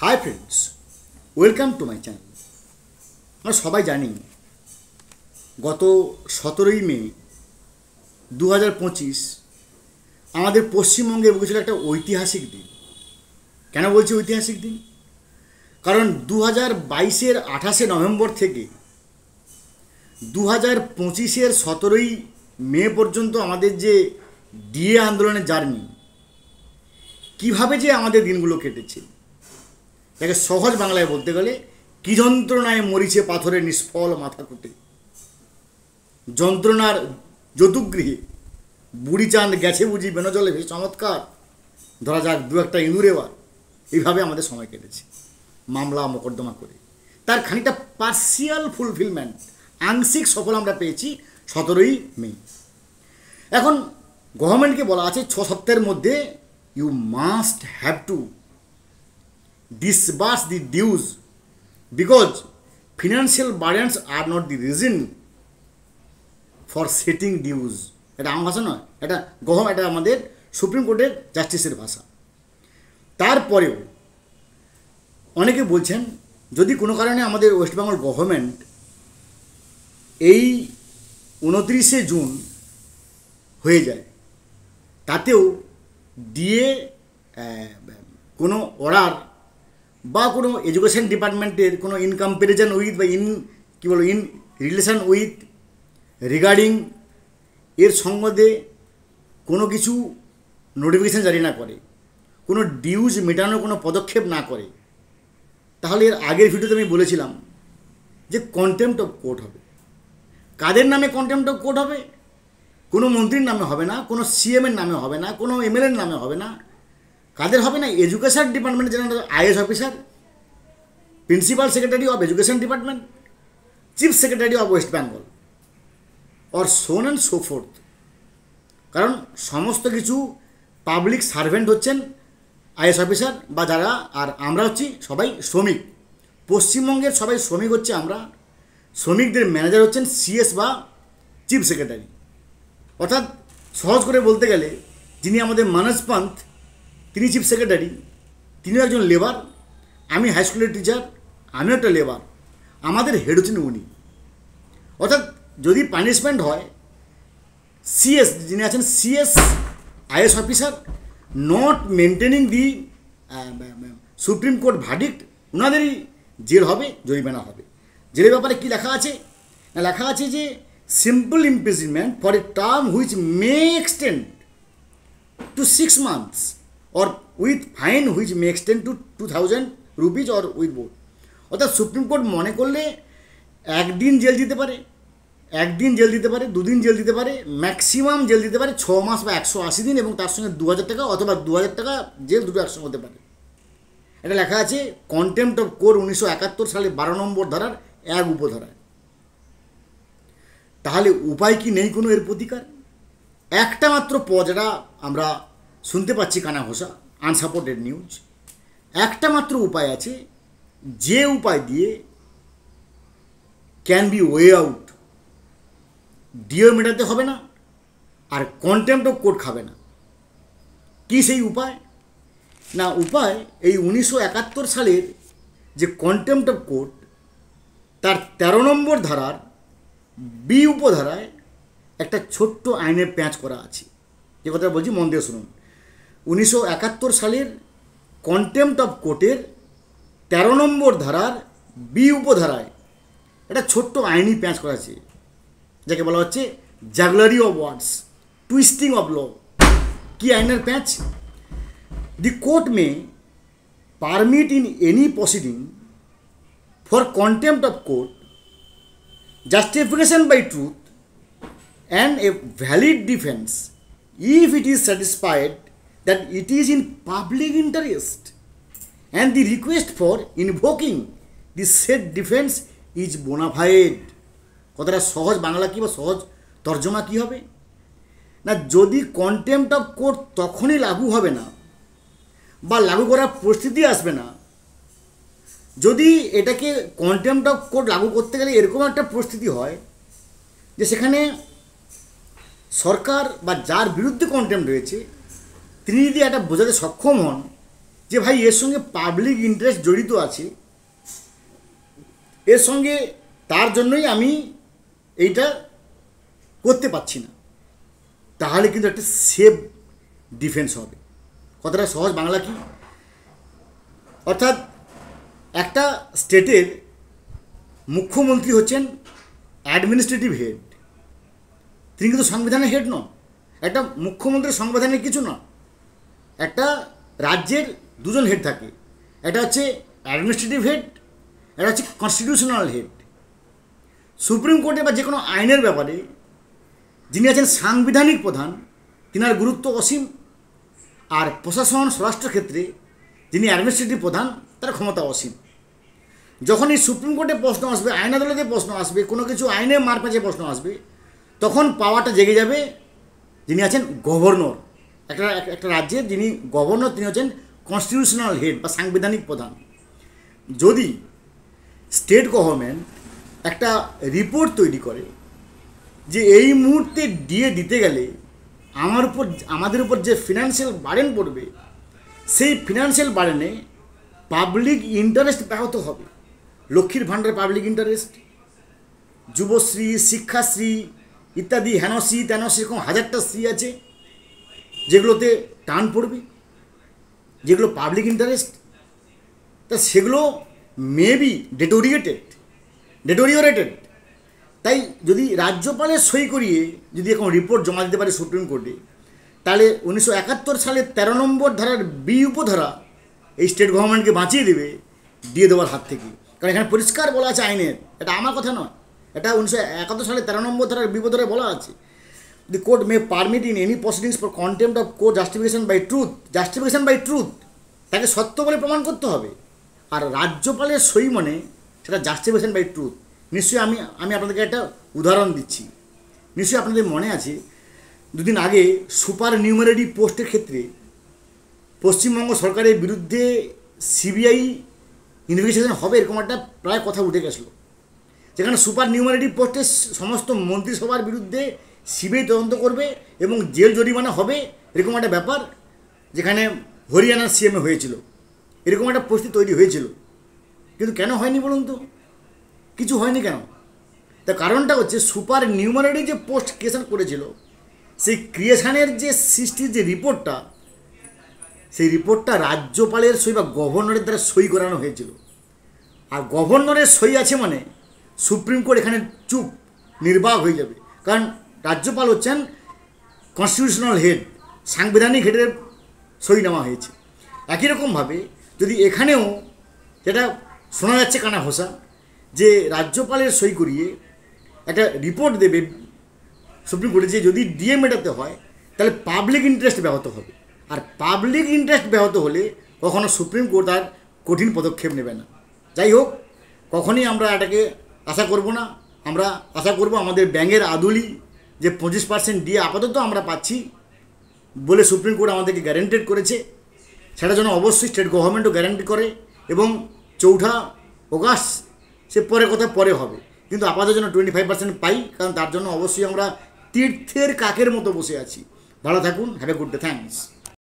Hi friends, welcome to my channel. আমরা সবাই জানি গত 17ই মে 2025 আমাদের পশ্চিমবঙ্গে বুঝেছিল একটা ঐতিহাসিক দিন। কেন বলছি ঐতিহাসিক দিন? কারণ 2022-এর 28শে নভেম্বর থেকে 2025-এর 17ই মে পর্যন্ত আমাদের যে ডিএ আন্দোলনের জার্নি, কীভাবে যে আমাদের দিনগুলো কেটেছে, তাকে সহজ বাংলায় বলতে গেলে কি যন্ত্রণায় মরিছে পাথরের নিষ্ফল মাথা কুটে, যন্ত্রণার যতুগৃহে বুড়ি চাঁদ গেছে বুঝি বেনজলে বেশ চমৎকার, ধরা যাক দু একটা ইঁদুরে বার। এইভাবে আমাদের সময় কেটেছে মামলা মোকদ্দমা করে। তার খানিকটা পার্সিয়াল ফুলফিলমেন্ট, আংশিক সফল আমরা পেয়েছি 17ই মে। এখন গভর্নমেন্টকে বলা আছে 6 সপ্তাহের মধ্যে you must have to disburse the dues because financial burdens are not the reason for setting dues। এটা আমার ভাষা নয়, এটা এটা আমাদের সুপ্রিম কোর্টের জাস্টিসের ভাষা। তারপরেও অনেকে বলছেন যদি কোনো কারণে আমাদের ওয়েস্ট বেঙ্গল গভর্নমেন্ট এই 29শে জুন হয়ে যায়, তাতেও ডিএ কোনো অর্ডার বা কোনো এডুকেশন ডিপার্টমেন্টের কোনো ইন কম্প্যারিজন উইথ বা ইন রিলেশন উইথ রিগার্ডিং এর সম্বন্ধে কোনো কিছু নোটিফিকেশান জারি না করে, কোনো ডিউজ মেটানোর কোনো পদক্ষেপ না করে, তাহলে এর আগের ভিডিওতে আমি বলেছিলাম যে কন্টেম্প্ট অফ কোর্ট হবে। কাদের নামে কন্টেম্প্ট অফ কোর্ট হবে? কোনো মন্ত্রীর নামে হবে না, কোনো সিএমের নামে হবে না, কোনো এমএলএর নামে হবে না। কাদের হবে না? এডুকেশন ডিপার্টমেন্টের যারা IAS officer, principal secretary of education department, chief secretary of West Bengal or so on and so forth. কারণ সমস্ত কিছু পাবলিক সার্ভেন্ট হচ্ছেন আইএস অফিসার বা যারা, আর আমরা হচ্ছি সবাই শ্রমিক। পশ্চিমবঙ্গের সবাই শ্রমিক হচ্ছে আমরা, শ্রমিকদের ম্যানেজার হচ্ছেন সিএস বা চিফ সেক্রেটারি। অর্থাৎ সহজ করে বলতে গেলে যিনি আমাদের মানস পান্থ, তিনি চিফ সেক্রেটারি, তিনিও একজন লেবার। আমি হাই স্কুলের টিচার, আমিও একটা লেবার, আমাদের হেড হচ্ছেন উনি। অর্থাৎ যদি পানিশমেন্ট হয়, সিএস যিনি আছেন CS IS officer not maintaining the supreme court verdict, ওনাদেরই জেল হবে, জরিমানা হবে। জেলের ব্যাপারে কী লেখা আছে? লেখা আছে যে simple imprisonment for a term which may extend to 6 months or with fine which may extend to 2000 rupees or with both। অর্থাৎ সুপ্রিম কোর্ট মনে করলে একদিন জেল দিতে পারে, একদিন জেল দিতে পারে, দুদিন জেল দিতে পারে, ম্যাক্সিমাম জেল দিতে পারে 6 মাস বা 180 দিন, এবং তার সঙ্গে 2000 টাকা অথবা 2000 টাকা জেল, দুটো একসঙ্গে হতে পারে। এটা লেখা আছে কন্টেম্প্ট অফ কোর্ট 1971 সালে 12 নম্বর ধারার 1 উপধারায়। তাহলে উপায় কি নেই কোনো এর প্রতিকার? একটা মাত্র পদ, যেটা আমরা শুনতে পাচ্ছি কানা ঘোষা, আনসাপোর্টেড নিউজ, একটা মাত্র উপায় আছে, যে উপায় দিয়ে ক্যান বি ওয়ে আউট, ডিও মেটাতে হবে না আর কন্টেম্প্ট অফ কোর্ট খাবে না। কি সেই উপায়? না, উপায় এই 1971 সালের যে কন্টেম্প্ট অফ কোর্ট, তার 13 নম্বর ধারার বি উপধারায় একটা ছোট্ট আইনের প্যাঁচ করা আছে। যে কথা বলছি মন দিয়ে শুনুন। 1971 সালের কন্টেম্প্ট অফ কোর্টের 13 নম্বর ধারার বি উপধারায় একটা ছোট্ট আইনি প্যাঁচ করা আছে, যাকে বলা হচ্ছে jugglery of words, twisting of law. কি আইনের প্যাঁচ? The court may permit in any proceeding for contempt of court justification by truth and a valid defense if it is satisfied that it is in public interest and the request for invoking the said defense is bona fide। কথাটা সহজ বাংলা কি বা সহজ তর্জমা কি হবে? না, যদি কন্টেম্প্ট অফ কোর্ট তখনই লাগু হবে না বা লাগু করার পরিস্থিতি আসবে না যদি এটাকে কন্টেম্প্ট অফ কোর্ট লাগু করতে গেলে এরকম একটা পরিস্থিতি হয় যে সেখানে সরকার বা যার বিরুদ্ধে কন্টেম্প্ট হয়েছে তিনি যদি এটা বোঝাতে সক্ষম হন যে ভাই এর সঙ্গে পাবলিক ইন্টারেস্ট জড়িত আছে, এর সঙ্গে তার জন্যই আমি এইটা করতে পারছি না, তাহলে কিন্তু একটা সেফ ডিফেন্স হবে। কথাটা সহজ বাংলা কি, অর্থাৎ একটা স্টেটের মুখ্যমন্ত্রী হচ্ছেন অ্যাডমিনিস্ট্রেটিভ হেড, তিনি কিন্তু সংবিধানের হেড নন। একটা মুখ্যমন্ত্রীর সংবিধানের কিছু না, একটা রাজ্যের দুজন হেড থাকে, একটা হচ্ছে অ্যাডমিনিস্ট্রেটিভ হেড, একটা হচ্ছে কনস্টিটিউশনাল হেড। সুপ্রিম কোর্টে বা যে কোনো আইনের ব্যাপারে যিনি আছেন সাংবিধানিক প্রধান, তিনার গুরুত্ব অসীম। আর প্রশাসন স্বরাষ্ট্র ক্ষেত্রে যিনি অ্যাডমিনিস্ট্রেটিভ প্রধান, তার ক্ষমতা অসীম। যখন এই সুপ্রিম কোর্টে প্রশ্ন আসবে, আইন আদালতে প্রশ্ন আসবে, কোনো কিছু আইনের মারপ্যাঁচে প্রশ্ন আসবে, তখন পাওয়ারটা জেগে যাবে যিনি আছেন গভর্নর। একটা রাজ্যের যিনি গভর্নর, তিনি হচ্ছেন কনস্টিটিউশনাল হেড বা সাংবিধানিক প্রধান। যদি স্টেট গভর্নমেন্ট একটা রিপোর্ট তৈরি করে যে এই মুহূর্তে ডিএ দিতে গেলে আমাদের উপর যে ফিনান্সিয়াল বার্ডেন পড়বে, সেই ফিনান্সিয়াল বার্ডেনে পাবলিক ইন্টারেস্ট ব্যাহত হবে। লক্ষ্মীর ভাণ্ডার পাবলিক ইন্টারেস্ট, যুবশ্রী, শিক্ষাশ্রী ইত্যাদি, হেনশ্রী তেনশ্রী, এরকম হাজারটা শ্রী আছে যেগুলোতে টান পড়বে, যেগুলো পাবলিক ইন্টারেস্ট, তা সেগুলো মেবি ডেটোরিওরেটেড। তাই যদি রাজ্যপালের সই করিয়ে যদি এখন রিপোর্ট জমা দিতে পারে সুপ্রিম কোর্টে, তাহলে 1971 সালের 13 নম্বর ধারার বি উপধারা এই স্টেট গভর্নমেন্টকে বাঁচিয়ে দেবে দিয়ে দেওয়ার হাত থেকে। কারণ এখানে পরিষ্কার বলা আছে আইনের, এটা আমার কথা নয়, এটা 1971 সালের 13 নম্বর ধারার বি উপধারায় বলা আছে, the court may permit in any proceedings for contempt of court justification by truth, তাকে সত্য বলে প্রমাণ করতে হবে। আর রাজ্যপালের সই মানে সেটা জাস্টিফিকেশন বাই ট্রুথ। নিশ্চয়ই আমি আপনাদেরকে একটা উদাহরণ দিচ্ছি। নিশ্চয়ই আপনাদের মনে আছে, দুদিন আগে সুপার নিউমারি পোস্টের ক্ষেত্রে পশ্চিমবঙ্গ সরকারের বিরুদ্ধে সিবিআই ইনভেস্টিগেশন হবে, এরকম একটা প্রায় কথা উঠে গেছিলো, যেখানে সুপার নিউমারি পোস্টের সমস্ত মন্ত্রিসভার বিরুদ্ধে সিবিআই তদন্ত করবে এবং জেল জরিমানা হবে, এরকম একটা ব্যাপার যেখানে হরিয়ানার সিএমএ হয়েছিল, এরকম একটা পরিস্থিতি তৈরি হয়েছিল। কিন্তু কেন হয়নি বলুন তো? কিছু হয়নি কেন? তার কারণটা হচ্ছে সুপার নিউমারি যে পোস্ট ক্রিয়েশন করেছিল, সেই ক্রিয়েশনের যে সৃষ্টির যে রিপোর্টটা, সেই রিপোর্টটা রাজ্যপালের সই বা গভর্নরের দ্বারা সই করানো হয়েছিল। আর গভর্নরের সই আছে মানে সুপ্রিম কোর্ট এখানে চুপ নির্বাক হয়ে যাবে, কারণ রাজ্যপাল হচ্ছেন কনস্টিটিউশনাল হেড, সাংবিধানিক হেডের সই নেওয়া হয়েছে। একই রকমভাবে যদি এখানেও যেটা শোনা যাচ্ছে কানা ঘোষা, যে রাজ্যপালের সই করিয়ে একটা রিপোর্ট দেবে সুপ্রিম কোর্টে যে যদি ডিএ মেটাতে হয়, তাহলে পাবলিক ইন্টারেস্ট ব্যাহত হবে। আর পাবলিক ইন্টারেস্ট ব্যাহত হলে কখনো সুপ্রিম কোর্ট আর কঠিন পদক্ষেপ নেবে না। যাই হোক, কখনই আমরা এটাকে আশা করব না। আমরা আশা করব আমাদের ব্যাঙের আদুলি যে 25% ডিএ আপাতত আমরা পাচ্ছি বলে সুপ্রিম কোর্ট আমাদেরকে গ্যারেন্টেড করেছে, সেটা যেন অবশ্যই স্টেট গভর্নমেন্টও গ্যারান্টি করে। এবং 4 অগাস্ট সে পরে হবে, কিন্তু আপাতত যেন 25% পাই, কারণ তার জন্য অবশ্যই আমরা তীর্থের কাকের মতো বসে আছি। ভালো থাকুন, have a good day, thanks.